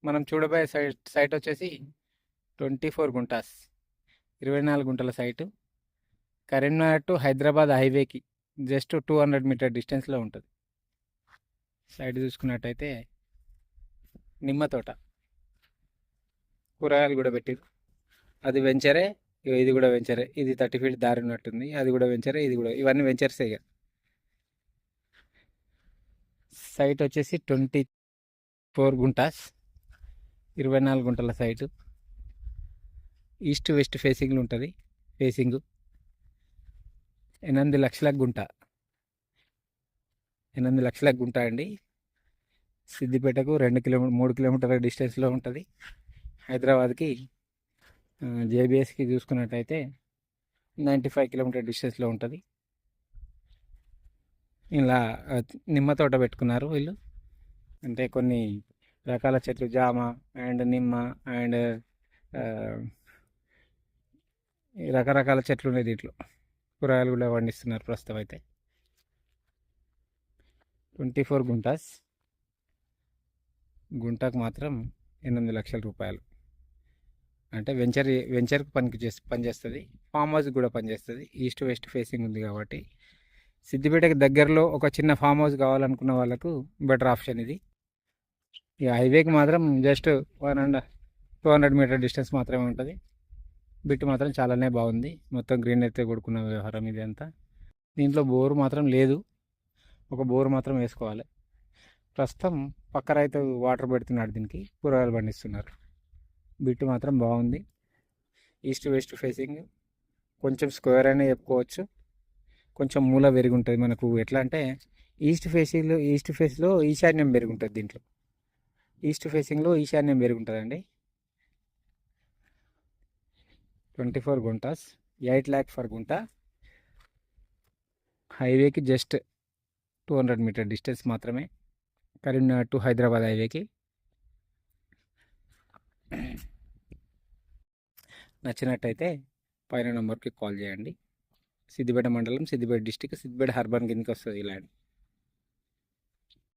మనం చూడబోయే సైట్ వచ్చేసి 24 గుంటాస్, 24 గుంటల సైటు. కరీంనగర్ టు హైదరాబాద్ హైవేకి జస్ట్ 200 మీటర్ డిస్టెన్స్లో ఉంటుంది. సైడ్ చూసుకున్నట్టయితే నిమ్మ తోట, కూరగాయలు కూడా పెట్టిరు. అది వెంచరే, ఇది కూడా వెంచరే. ఇది 30 ఫీట్ దారి ఉన్నట్టుంది. అది కూడా వెంచరే, ఇది కూడా, ఇవన్నీ వెంచర్సే ఇక. సైట్ వచ్చేసి 24 గుంటాస్, 24 గుంటల సైటు. ఈస్ట్ వెస్ట్ ఫేసింగ్లు ఉంటుంది. ఫేసింగ్ 8 లక్షల గుంట, 8 లక్షల గుంట అండి. సిద్దిపేటకు 3 కిలోమీటర్ల డిస్టెన్స్లో ఉంటుంది. హైదరాబాద్కి జేబీఎస్కి చూసుకున్నట్టయితే 95 కిలోమీటర్ డిస్టెన్స్లో ఉంటుంది. ఇలా నిమ్మ తోట పెట్టుకున్నారు వీళ్ళు. అంటే కొన్ని రకాల చెట్లు, జామ అండ్ నిమ్మ అండ్ రకరకాల చెట్లు ఉన్నాయి దీంట్లో. కూరగాయలు కూడా పండిస్తున్నారు ప్రస్తుతం అయితే. 24 గుంటాస్, గుంటకు మాత్రం 8 లక్షల రూపాయలు. అంటే వెంచర్కి పనిచేస్తుంది. ఫామ్ హౌస్ కూడా పనిచేస్తుంది. ఈస్ట్ వెస్ట్ ఫేసింగ్ ఉంది కాబట్టి సిద్దిపేటకి దగ్గరలో ఒక చిన్న ఫామ్ హౌస్ కావాలనుకున్న వాళ్ళకు బెటర్ ఆప్షన్ ఇది. ఇక హైవేకి మాత్రం జస్ట్ 200 మీటర్ డిస్టెన్స్ మాత్రమే ఉంటుంది. బిట్ మాత్రం చాలానే బాగుంది. మొత్తం గ్రీన్ అయితే కొడుకున్న వ్యవహారం ఇది అంతా. దీంట్లో బోరు మాత్రం లేదు, ఒక బోరు మాత్రం వేసుకోవాలి. ప్రస్తుతం పక్క రైతు వాటర్ పెడుతున్నాడు, దీనికి కూరగాయలు పండిస్తున్నారు. బిట్ మాత్రం బాగుంది. ఈస్ట్ వెస్ట్ ఫేసింగ్, కొంచెం స్క్వేర్ అయినా చెప్పుకోవచ్చు. కొంచెం మూల పెరిగి ఉంటుంది మనకు. ఎట్లా అంటే ఈస్ట్ ఫేస్లో ఈశాన్యం పెరిగి ఉంటుంది. దీంట్లో ఈస్ట్ ఫేసింగ్లో ఈశాన్యం పెరిగి ఉంటుందండి. 24 గుంటాస్, 8 lakh ఫర్ గుంట. హైవేకి జస్ట్ 200 మీటర్ డిస్టెన్స్ మాత్రమే, కరీంనగర్ టు హైదరాబాద్ హైవేకి. నచ్చినట్టయితే పైన నెంబర్కి కాల్ చేయండి. సిద్దిపేట మండలం, సిద్దిపేట డిస్టిక్, సిద్దిపేట హర్బన్ కిందకి వస్తుంది ఈ ల్యాండ్.